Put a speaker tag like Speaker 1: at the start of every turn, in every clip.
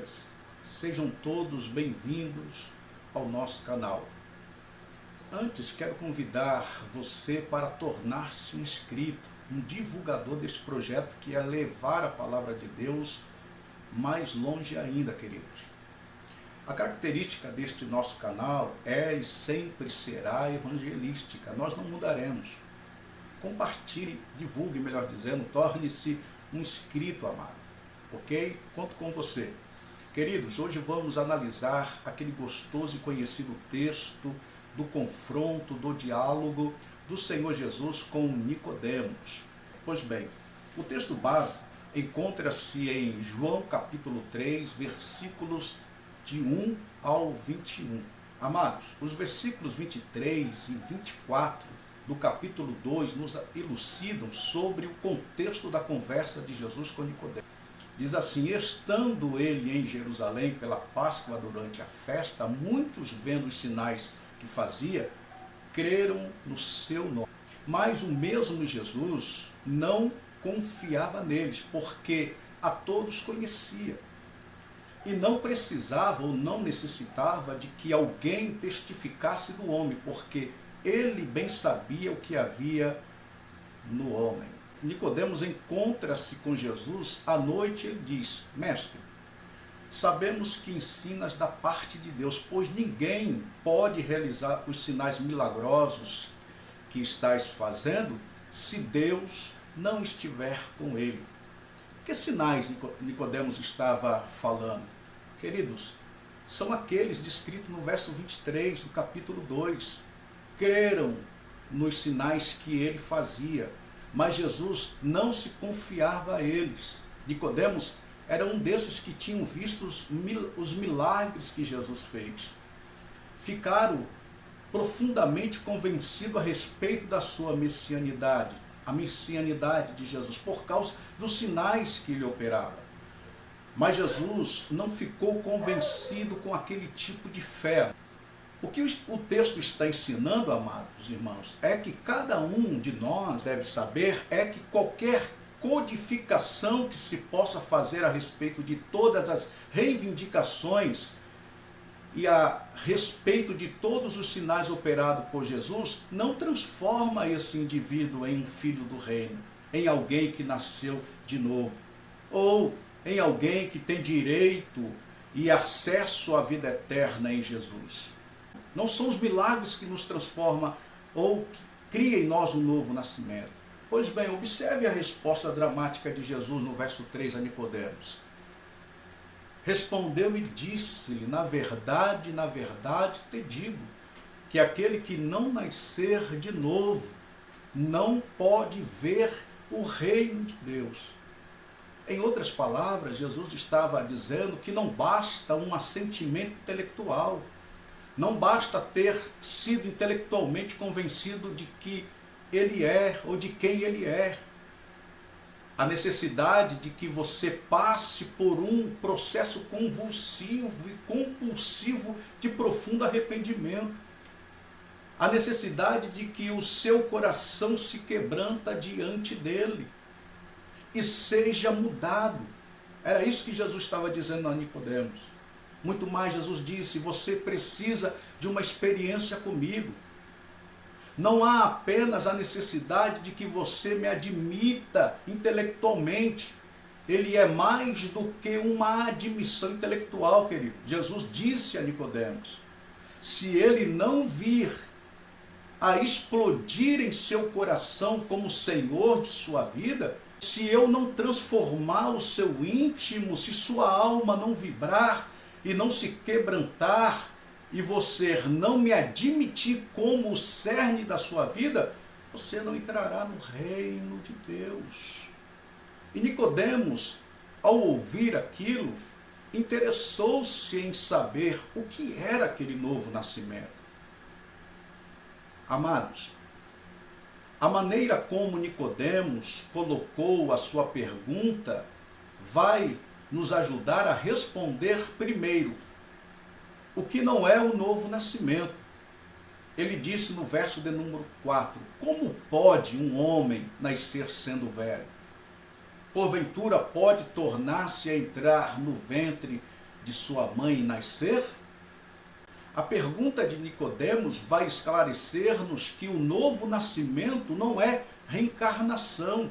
Speaker 1: dias, sejam todos bem-vindos ao nosso canal. Antes, quero convidar você para tornar-se um inscrito, um divulgador deste projeto que é levar a palavra de Deus mais longe ainda, queridos. A característica deste nosso canal é e sempre será evangelística, nós não mudaremos. Compartilhe, divulgue, melhor dizendo, torne-se um inscrito, amado, ok? Conto com você. Queridos, hoje vamos analisar aquele gostoso e conhecido texto do confronto, do diálogo do Senhor Jesus com Nicodemos. Pois bem, o texto base encontra-se em João capítulo 3, versículos de 1 ao 21. Amados, os versículos 23 e 24 do capítulo 2 nos elucidam sobre o contexto da conversa de Jesus com Nicodemos. Diz assim: estando ele em Jerusalém pela Páscoa durante a festa, muitos, vendo os sinais que fazia, creram no seu nome. Mas o mesmo Jesus não confiava neles, porque a todos conhecia. E não precisava ou não necessitava de que alguém testificasse do homem, porque ele bem sabia o que havia no homem. Nicodemos encontra-se com Jesus à noite e ele diz: Mestre, sabemos que ensinas da parte de Deus, pois ninguém pode realizar os sinais milagrosos que estás fazendo se Deus não estiver com ele. Que sinais Nicodemos estava falando? Queridos, são aqueles descritos no verso 23 do capítulo 2. Creram nos sinais que ele fazia, mas Jesus não se confiava a eles. Nicodemos era um desses que tinham visto os milagres que Jesus fez. Ficaram profundamente convencidos a respeito da sua messianidade, a messianidade de Jesus, por causa dos sinais que ele operava. Mas Jesus não ficou convencido com aquele tipo de fé. O que o texto está ensinando, amados irmãos, é que cada um de nós deve saber é que qualquer codificação que se possa fazer a respeito de todas as reivindicações e a respeito de todos os sinais operados por Jesus não transforma esse indivíduo em um filho do reino, em alguém que nasceu de novo, ou em alguém que tem direito e acesso à vida eterna em Jesus. Não são os milagres que nos transformam ou que criam em nós um novo nascimento. Pois bem, observe a resposta dramática de Jesus no verso 3 a Nicodemos. Respondeu e disse-lhe: na verdade te digo, que aquele que não nascer de novo não pode ver o reino de Deus. Em outras palavras, Jesus estava dizendo que não basta um assentimento intelectual, não basta ter sido intelectualmente convencido de que ele é ou de quem ele é. A necessidade de que você passe por um processo convulsivo e compulsivo de profundo arrependimento. A necessidade de que o seu coração se quebranta diante dele e seja mudado. Era isso que Jesus estava dizendo a Nicodemos. Muito mais, Jesus disse: você precisa de uma experiência comigo. Não há apenas a necessidade de que você me admita intelectualmente. Ele é mais do que uma admissão intelectual, querido. Jesus disse a Nicodemos: se ele não vir a explodir em seu coração como Senhor de sua vida, se eu não transformar o seu íntimo, se sua alma não vibrar e não se quebrantar, e você não me admitir como o cerne da sua vida, você não entrará no reino de Deus. E Nicodemos, ao ouvir aquilo, interessou-se em saber o que era aquele novo nascimento. Amados, a maneira como Nicodemos colocou a sua pergunta vai nos ajudar a responder primeiro o que não é o novo nascimento. Ele disse no verso de número 4, como pode um homem nascer sendo velho? Porventura pode tornar-se a entrar no ventre de sua mãe e nascer? A pergunta de Nicodemos vai esclarecer-nos que o novo nascimento não é reencarnação.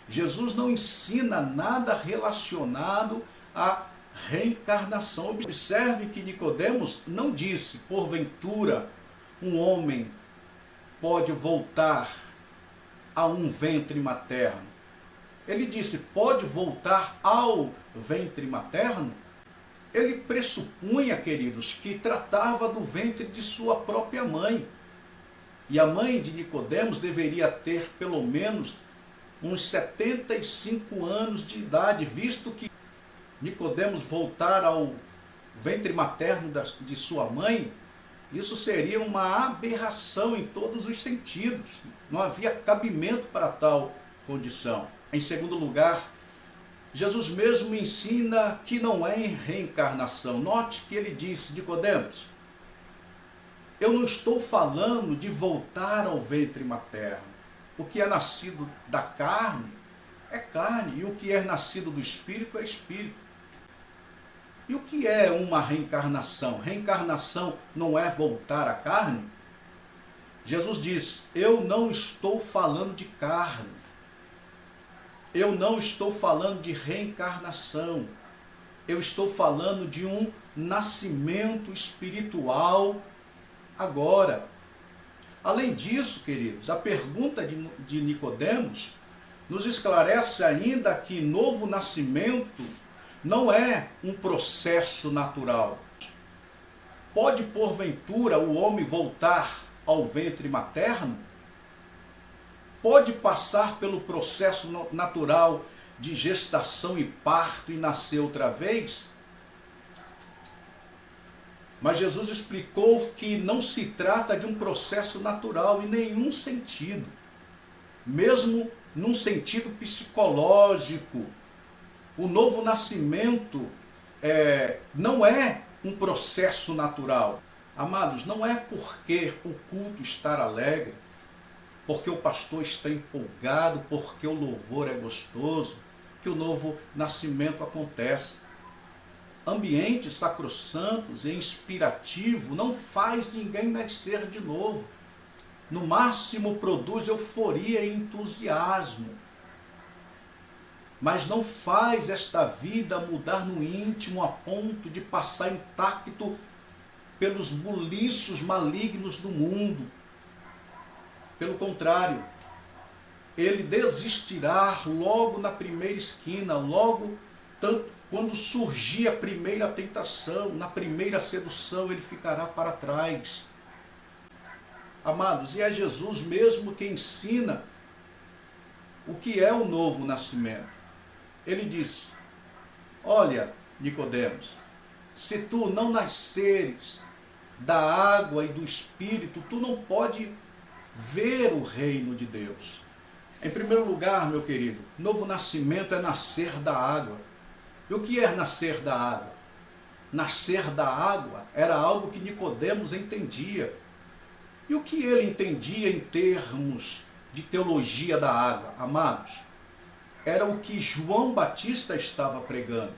Speaker 1: Jesus não ensina nada relacionado à reencarnação. Observe que Nicodemos não disse, porventura, um homem pode voltar a um ventre materno. Ele disse, pode voltar ao ventre materno? Ele pressupunha, queridos, que tratava do ventre de sua própria mãe. E a mãe de Nicodemos deveria ter pelo menos uns 75 anos de idade, visto que Nicodemos voltar ao ventre materno de sua mãe, isso seria uma aberração em todos os sentidos. Não havia cabimento para tal condição. Em segundo lugar, Jesus mesmo ensina que não é reencarnação. Note que ele disse, Nicodemos, eu não estou falando de voltar ao ventre materno. O que é nascido da carne é carne, e o que é nascido do espírito é espírito. E o que é uma reencarnação? Reencarnação não é voltar à carne? Jesus diz, eu não estou falando de carne. Eu não estou falando de reencarnação. Eu estou falando de um nascimento espiritual agora. Além disso, queridos, a pergunta de Nicodemos nos esclarece ainda que novo nascimento não é um processo natural. Pode, porventura, o homem voltar ao ventre materno? Pode passar pelo processo natural de gestação e parto e nascer outra vez? Mas Jesus explicou que não se trata de um processo natural em nenhum sentido. Mesmo num sentido psicológico, o novo nascimento não é um processo natural. Amados, não é porque o culto está alegre, porque o pastor está empolgado, porque o louvor é gostoso, que o novo nascimento acontece. Ambiente sacrossantos e inspirativo não faz ninguém nascer de novo. No máximo produz euforia e entusiasmo. Mas não faz esta vida mudar no íntimo a ponto de passar intacto pelos buliços malignos do mundo. Pelo contrário, ele desistirá logo na primeira esquina, logo tanto quando surgir a primeira tentação, na primeira sedução, ele ficará para trás. Amados, e é Jesus mesmo que ensina o que é o novo nascimento. Ele diz, olha, Nicodemos, se tu não nasceres da água e do Espírito, tu não pode ver o reino de Deus. Em primeiro lugar, meu querido, novo nascimento é nascer da água. E o que é nascer da água? Nascer da água era algo que Nicodemos entendia. E o que ele entendia em termos de teologia da água, amados? Era o que João Batista estava pregando.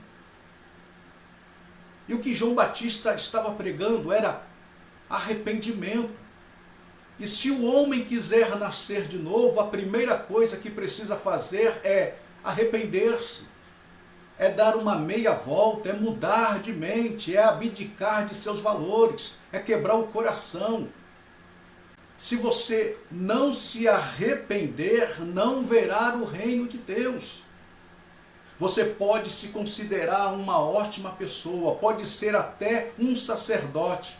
Speaker 1: E o que João Batista estava pregando era arrependimento. E se o homem quiser nascer de novo, a primeira coisa que precisa fazer é arrepender-se. É dar uma meia volta, é mudar de mente, é abdicar de seus valores, é quebrar o coração. Se você não se arrepender, não verá o reino de Deus. Você pode se considerar uma ótima pessoa, pode ser até um sacerdote,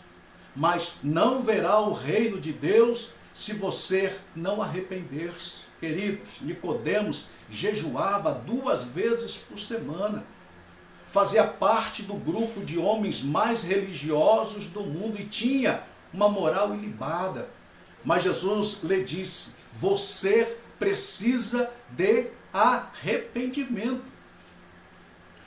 Speaker 1: mas não verá o reino de Deus se você não arrepender-se. Queridos, Nicodemos jejuava 2 vezes por semana. Fazia parte do grupo de homens mais religiosos do mundo e tinha uma moral ilibada. Mas Jesus lhe disse, você precisa de arrependimento.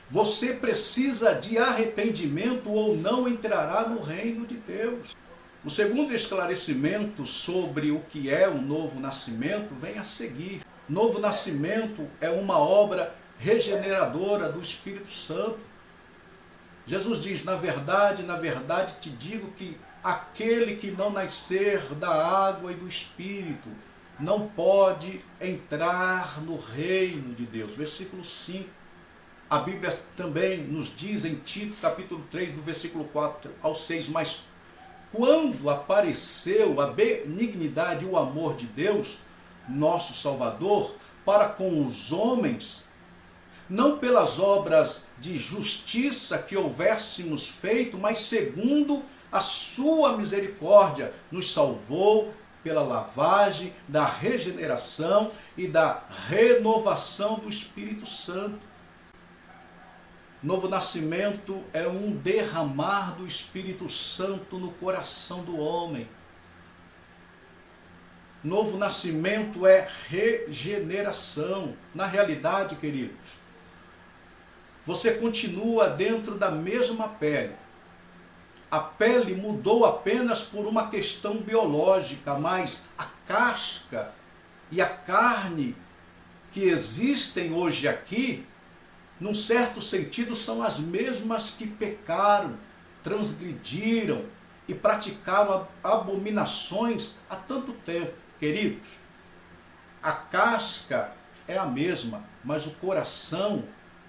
Speaker 1: Você precisa de arrependimento ou não entrará no reino de Deus. O segundo esclarecimento sobre o que é o novo nascimento vem a seguir. Novo nascimento é uma obra regeneradora do Espírito Santo. Jesus diz, na verdade te digo que aquele que não nascer da água e do Espírito não pode entrar no reino de Deus. Versículo 5. A Bíblia também nos diz em Tito, capítulo 3, do versículo 4 ao 6, mas quando apareceu a benignidade e o amor de Deus, nosso Salvador, para com os homens, não pelas obras de justiça que houvéssemos feito, mas segundo a sua misericórdia, nos salvou pela lavagem da regeneração e da renovação do Espírito Santo. Novo nascimento é um derramar do Espírito Santo no coração do homem. Novo nascimento é regeneração. Na realidade, queridos, você continua dentro da mesma pele. A pele mudou apenas por uma questão biológica, mas a casca e a carne que existem hoje aqui, num certo sentido, são as mesmas que pecaram, transgrediram e praticaram abominações há tanto tempo. Queridos, a casca é a mesma, mas o coração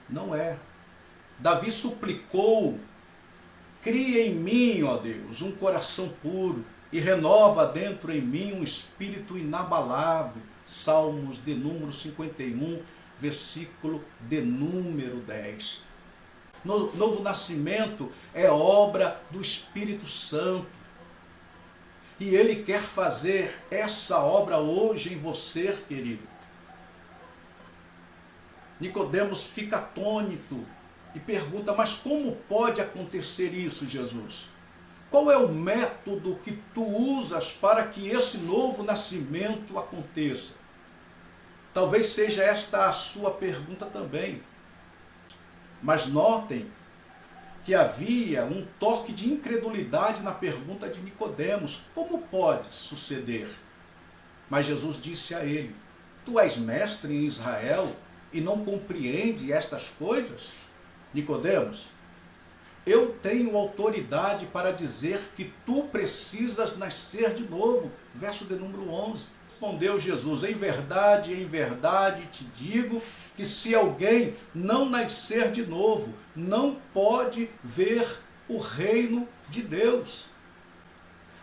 Speaker 1: não é. Davi suplicou, cria em mim, ó Deus, um coração puro e renova dentro em mim um espírito inabalável. Salmos de número 51, versículo de número 10. Novo nascimento é obra do Espírito Santo. E Ele quer fazer essa obra hoje em você, querido. Nicodemos fica atônito e pergunta, mas como pode acontecer isso, Jesus? Qual é o método que tu usas para que esse novo nascimento aconteça? Talvez seja esta a sua pergunta também. Mas notem que havia um toque de incredulidade na pergunta de Nicodemos. Como pode suceder? Mas Jesus disse a ele, tu és mestre em Israel e não compreende estas coisas? Nicodemos, eu tenho autoridade para dizer que tu precisas nascer de novo. Verso de número 11. Respondeu Jesus, em verdade te digo que se alguém não nascer de novo, não pode ver o reino de Deus.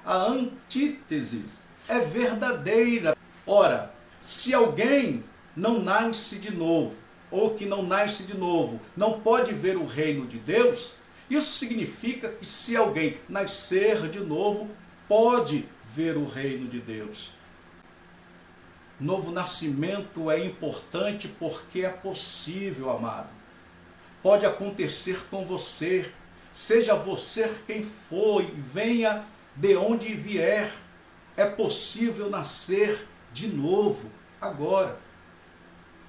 Speaker 1: A antítese é verdadeira. Ora, se alguém não nasce de novo, ou que não nasce de novo, não pode ver o reino de Deus, isso significa que se alguém nascer de novo, pode ver o reino de Deus. Novo nascimento é importante porque é possível, amado. Pode acontecer com você, seja você quem for e venha de onde vier. É possível nascer de novo, agora.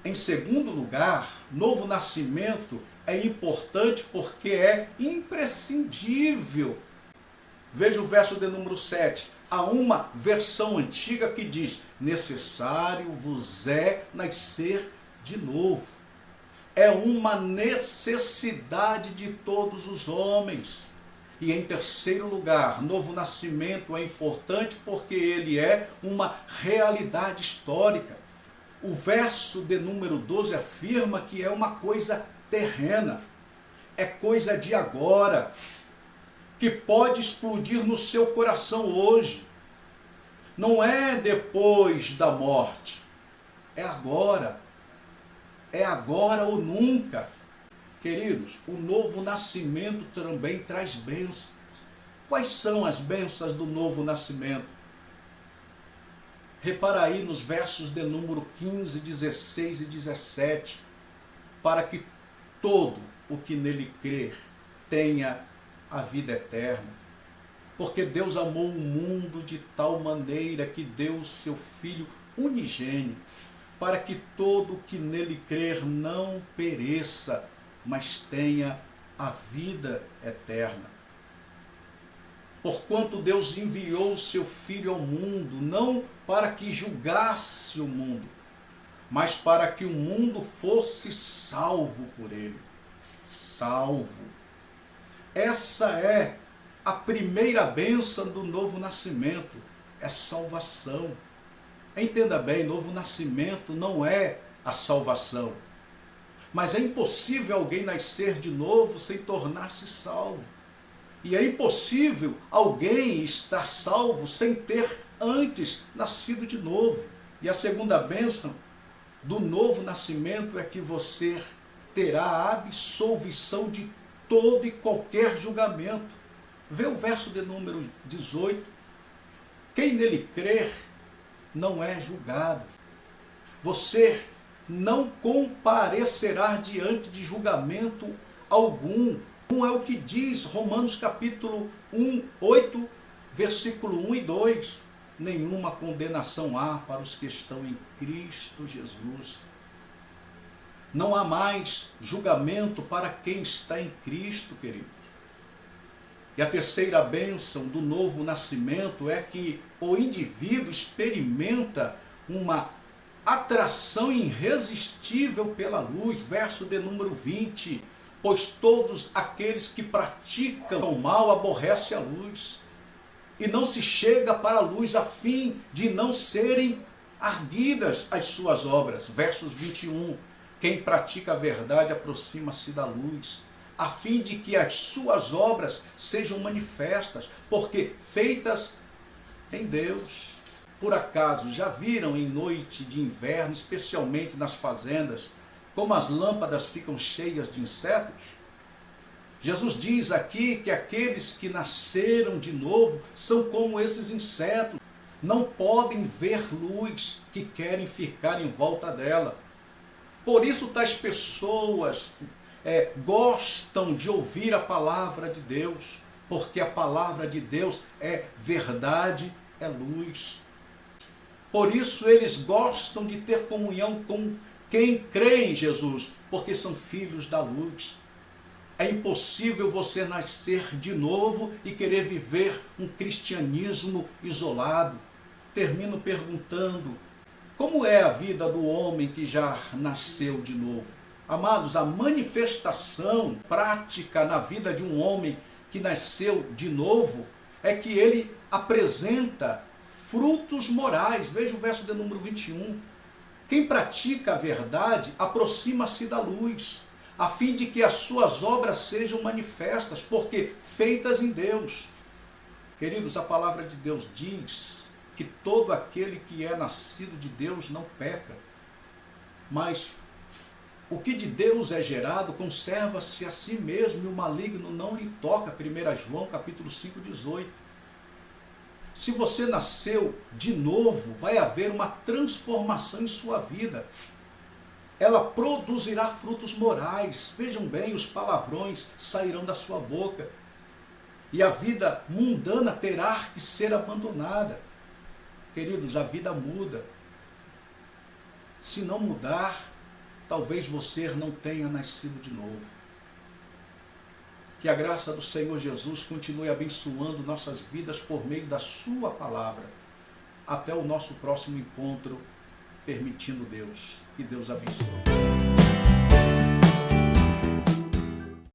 Speaker 1: Em segundo lugar, novo nascimento é importante porque é imprescindível. Veja o verso de número 7. Há uma versão antiga que diz, necessário vos é nascer de novo. É uma necessidade de todos os homens. E em terceiro lugar, novo nascimento é importante porque ele é uma realidade histórica. O verso de número 12 afirma que é uma coisa terrena, é coisa de agora, que pode explodir no seu coração hoje. Não é depois da morte, é agora. É agora ou nunca. Queridos, o novo nascimento também traz bênçãos. Quais são as bênçãos do novo nascimento? Repara aí nos versos de número 15, 16 e 17, para que todo o que nele crer tenha a vida eterna. Porque Deus amou o mundo de tal maneira que deu o seu Filho unigênito, para que todo o que nele crer não pereça, mas tenha a vida eterna. Porquanto Deus enviou o seu Filho ao mundo, não para que julgasse o mundo, mas para que o mundo fosse salvo por ele. Salvo. Essa é a primeira bênção do novo nascimento, é salvação. Entenda bem, novo nascimento não é a salvação. Mas é impossível alguém nascer de novo sem tornar-se salvo. E é impossível alguém estar salvo sem ter antes nascido de novo. E a segunda bênção do novo nascimento é que você terá a absolvição de todo e qualquer julgamento. Vê o verso de número 18. Quem nele crer não é julgado. Você não comparecerá diante de julgamento algum. Não é o que diz Romanos capítulo 1, 8, versículo 1 e 2. Nenhuma condenação há para os que estão em Cristo Jesus. Não há mais julgamento para quem está em Cristo, queridos. E a terceira bênção do novo nascimento é que o indivíduo experimenta uma atração irresistível pela luz, verso de número 20, pois todos aqueles que praticam o mal aborrecem a luz, e não se chega para a luz a fim de não serem arguidas as suas obras, versos 21, quem pratica a verdade aproxima-se da luz, a fim de que as suas obras sejam manifestas, porque feitas em Deus. Por acaso, já viram em noite de inverno, especialmente nas fazendas, como as lâmpadas ficam cheias de insetos? Jesus diz aqui que aqueles que nasceram de novo são como esses insetos. Não podem ver luz, que querem ficar em volta dela. Por isso tais pessoas gostam de ouvir a palavra de Deus, porque a palavra de Deus é verdade, é luz. Por isso eles gostam de ter comunhão com quem crê em Jesus, porque são filhos da luz. É impossível você nascer de novo e querer viver um cristianismo isolado. Termino perguntando, como é a vida do homem que já nasceu de novo? Amados, a manifestação prática na vida de um homem que nasceu de novo é que ele apresenta frutos morais. Veja o verso de número 21. Quem pratica a verdade aproxima-se da luz, a fim de que as suas obras sejam manifestas, porque feitas em Deus. Queridos, a palavra de Deus diz que todo aquele que é nascido de Deus não peca, mas o que de Deus é gerado conserva-se a si mesmo, e o maligno não lhe toca. 1 João capítulo 5, 18. Se você nasceu de novo, vai haver uma transformação em sua vida. Ela produzirá frutos morais. Vejam bem, os palavrões sairão da sua boca. E a vida mundana terá que ser abandonada. Queridos, a vida muda. Se não mudar, talvez você não tenha nascido de novo. Que a graça do Senhor Jesus continue abençoando nossas vidas por meio da sua palavra. Até o nosso próximo encontro, permitindo Deus. Que Deus abençoe.